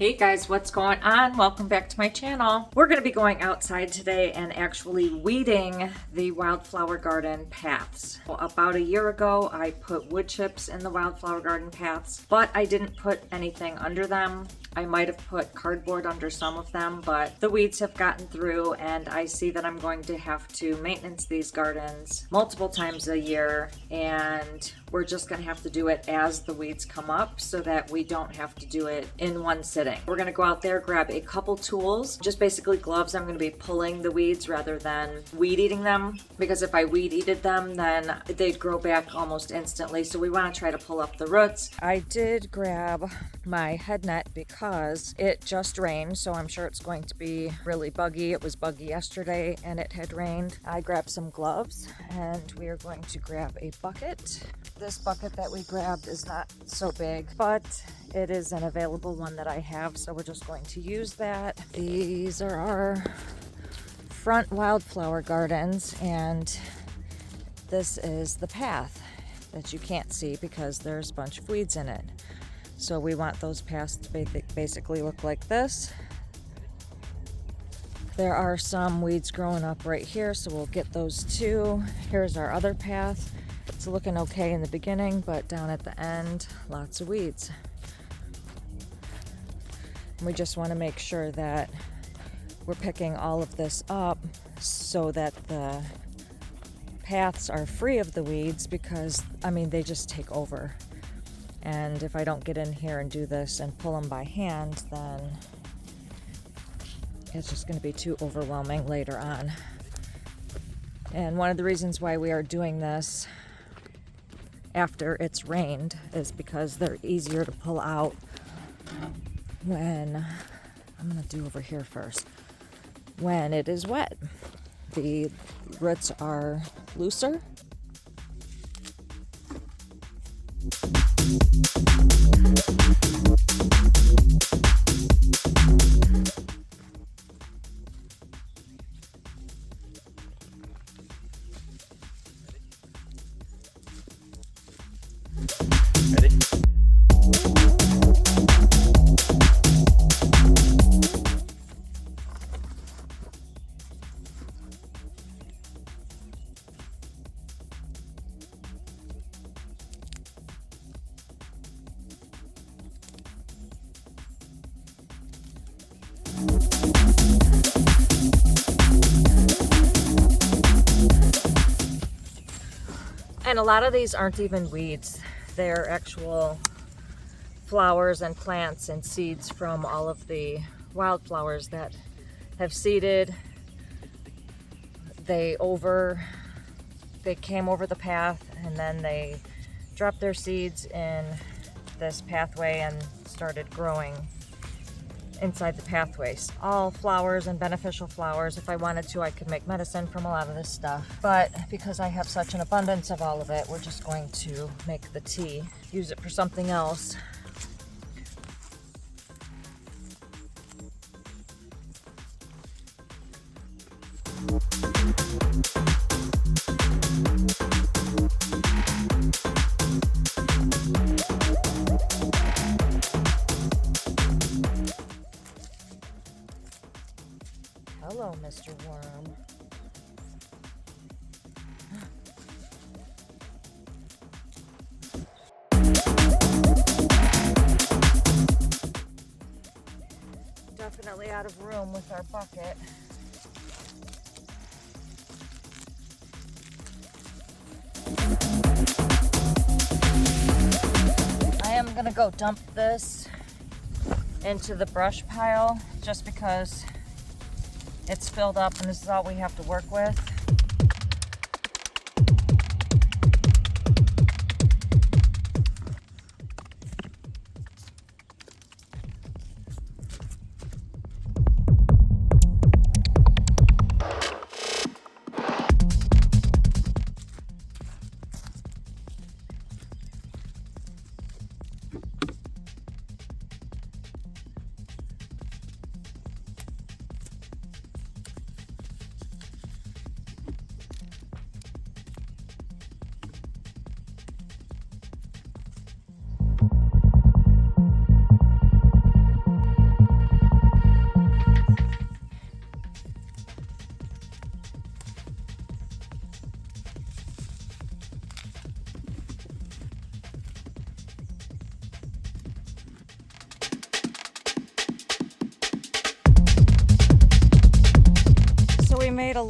Hey guys, what's going on? Welcome back to my channel. We're going to be going outside today and actually weeding the wildflower garden paths. Well, about a year ago, I put wood chips in the wildflower garden paths, but I didn't put anything under them. I might have put cardboard under some of them, but the weeds have gotten through and I see that I'm going to have to maintenance these gardens multiple times a year, and we're just going to have to do it as the weeds come up so that we don't have to do it in one sitting. We're going to go out there, grab a couple tools, just basically gloves. I'm going to be pulling the weeds rather than weed eating them, because if I weed eated them, then they'd grow back almost instantly. So we want to try to pull up the roots. I did grab my head net because it just rained, so I'm sure it's going to be really buggy. It was buggy yesterday and it had rained. I grabbed some gloves and we are going to grab a bucket. This bucket that we grabbed is not so big, but it is an available one that I have, so we're just going to use that. These are our front wildflower gardens, and this is the path that you can't see because there's a bunch of weeds in it. So we want those paths to basically look like this. There are some weeds growing up right here, so we'll get those too. Here's our other path. It's looking okay in the beginning, but down at the end, lots of weeds. We just want to make sure that we're picking all of this up so that the paths are free of the weeds, because, I mean, they just take over. And if I don't get in here and do this and pull them by hand, then it's just going to be too overwhelming later on. And one of the reasons why we are doing this after it's rained is because they're easier to pull out when, I'm going to do over here first, when it is wet. The roots are looser. And a lot of these aren't even weeds. They're actual flowers and plants and seeds from all of the wildflowers that have seeded. They came over the path and then they dropped their seeds in this pathway and started growing inside the pathways. All flowers and beneficial flowers. If I wanted to, I could make medicine from a lot of this stuff. But because I have such an abundance of all of it, we're just going to make the tea, use it for something else. Hello, Mr. Worm. Definitely out of room with our bucket. I am gonna go dump this into the brush pile just because it's filled up and this is all we have to work with.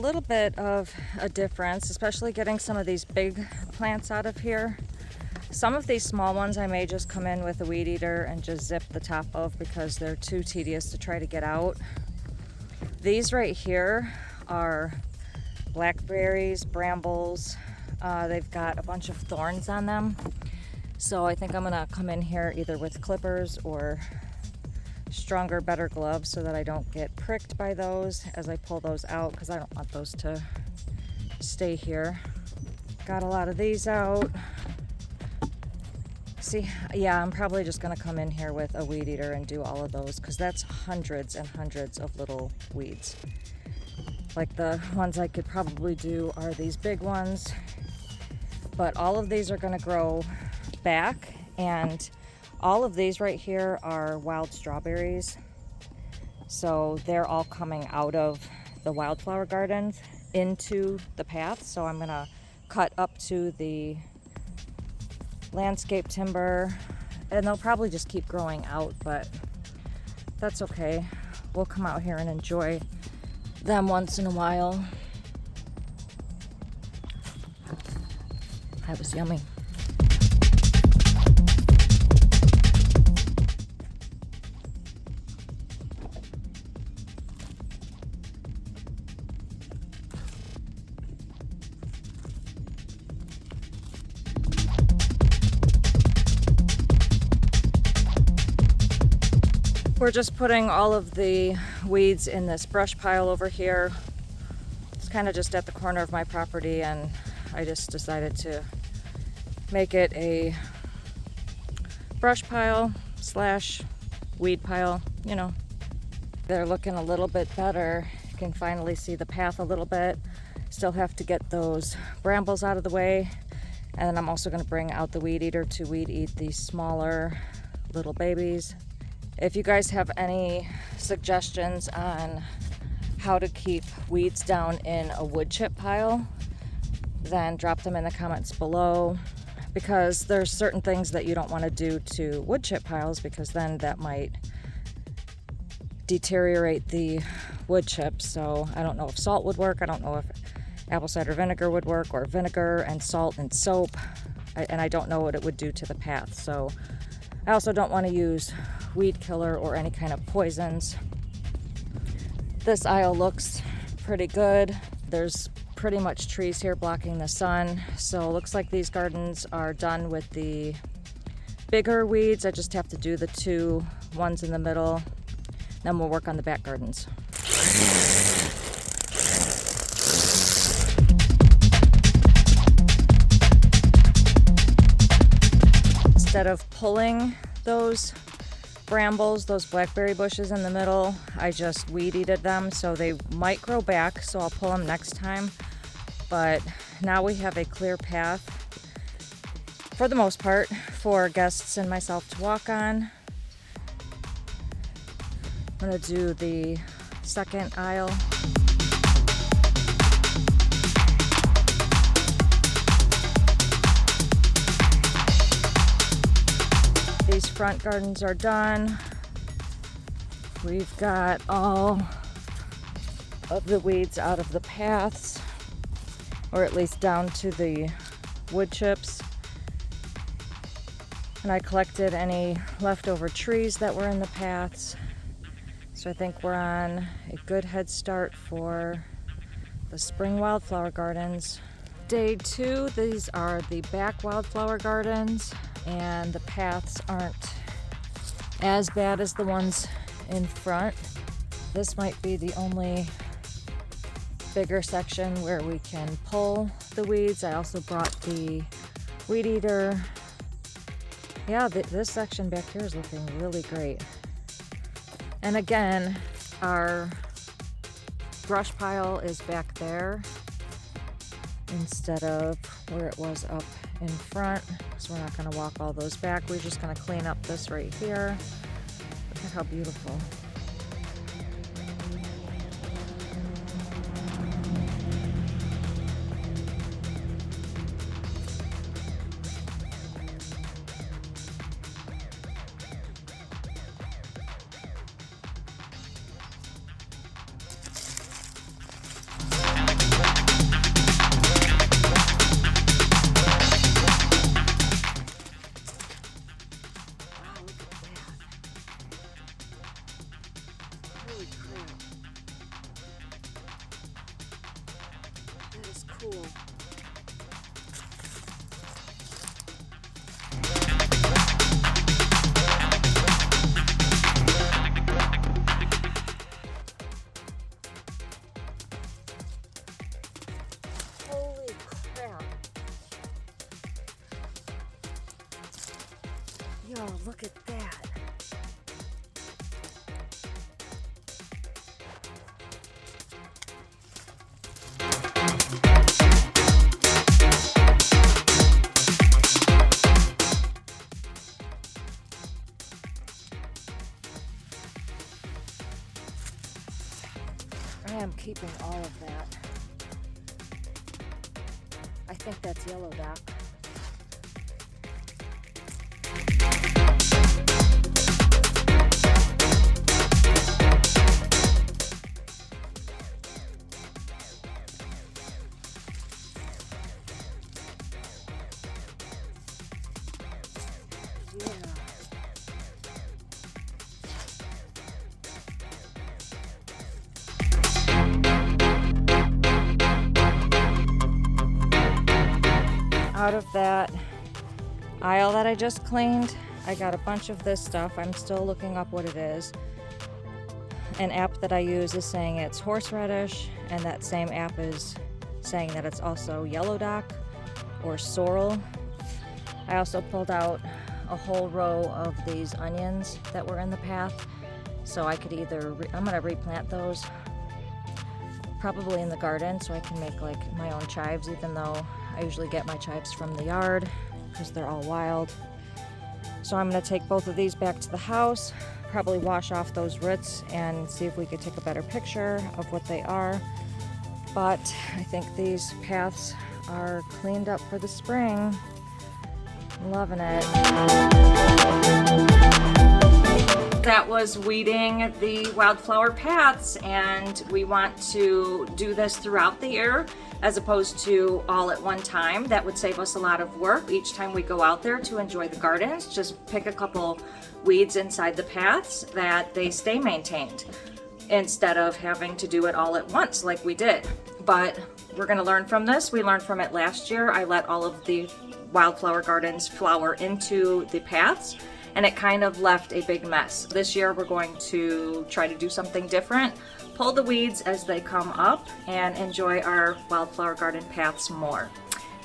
little bit of a difference, especially getting some of these big plants out of here. Some of these small ones I may just come in with a weed eater and just zip the top of because they're too tedious to try to get out. These right here are blackberries, brambles. They've got a bunch of thorns on them. So I think I'm gonna come in here either with clippers or stronger, better gloves so that I don't get pricked by those as I pull those out, because I don't want those to stay here. Got a lot of these out. See, yeah, I'm probably just gonna come in here with a weed eater and do all of those, because that's hundreds and hundreds of little weeds. Like the ones I could probably do are these big ones, but all of these are gonna grow back, and all of these right here are wild strawberries. So they're all coming out of the wildflower garden into the path. So I'm gonna cut up to the landscape timber, and they'll probably just keep growing out, but that's okay. We'll come out here and enjoy them once in a while. That was yummy. We're just putting all of the weeds in this brush pile over here. It's kind of just at the corner of my property, and I just decided to make it a brush pile slash weed pile, you know. They're looking a little bit better. You can finally see the path a little bit. Still have to get those brambles out of the way. And then I'm also going to bring out the weed eater to weed eat these smaller little babies. If you guys have any suggestions on how to keep weeds down in a wood chip pile, then drop them in the comments below, because there's certain things that you don't want to do to wood chip piles, because then that might deteriorate the wood chips. So I don't know if salt would work. I don't know if apple cider vinegar would work, or vinegar and salt and soap. And I don't know what it would do to the path. So I also don't want to use weed killer or any kind of poisons. This aisle looks pretty good. There's pretty much trees here blocking the sun. So it looks like these gardens are done with the bigger weeds. I just have to do the two ones in the middle. Then we'll work on the back gardens. Instead of pulling those brambles, those blackberry bushes in the middle, I just weed eated them, so they might grow back, so I'll pull them next time. But now we have a clear path, for the most part, for guests and myself to walk on. I'm gonna do the second aisle. These front gardens are done. We've got all of the weeds out of the paths, or at least down to the wood chips. And I collected any leftover trees that were in the paths. So I think we're on a good head start for the spring wildflower gardens. Day 2, these are the back wildflower gardens, and the paths aren't as bad as the ones in front. This might be the only bigger section where we can pull the weeds. I also brought the weed eater. Yeah, this section back here is looking really great. And again, our brush pile is back there instead of where it was up in front. So we're not going to walk all those back. We're just going to clean up this right here. Look at how beautiful. Yo, look at that. I am keeping all of that. I think that's yellow dock. Out of that aisle that I just cleaned, I got a bunch of this stuff. I'm still looking up what it is. An app that I use is saying it's horseradish, and that same app is saying that it's also yellow dock or sorrel. I also pulled out a whole row of these onions that were in the path, so I could either, I'm gonna replant those probably in the garden so I can make like my own chives, even though I usually get my chives from the yard because they're all wild. So I'm going to take both of these back to the house, probably wash off those roots and see if we could take a better picture of what they are. But I think these paths are cleaned up for the spring. I'm loving it. That was weeding the wildflower paths, and we want to do this throughout the year as opposed to all at one time. That would save us a lot of work each time we go out there to enjoy the gardens. Just pick a couple weeds inside the paths that they stay maintained instead of having to do it all at once like we did. But we're going to learn from this. We learned from it last year. I let all of the wildflower gardens flower into the paths, and it kind of left a big mess. This year we're going to try to do something different, pull the weeds as they come up, and enjoy our wildflower garden paths more.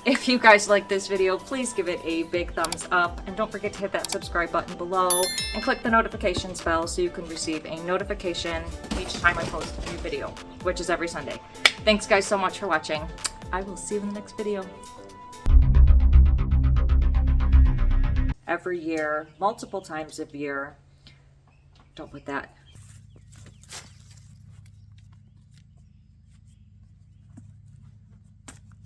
If you guys like this video, please give it a big thumbs up, and don't forget to hit that subscribe button below and click the notifications bell so you can receive a notification each time I post a new video, which is every Sunday. Thanks guys so much for watching. I will see you in the next video. Every year, multiple times a year, don't put that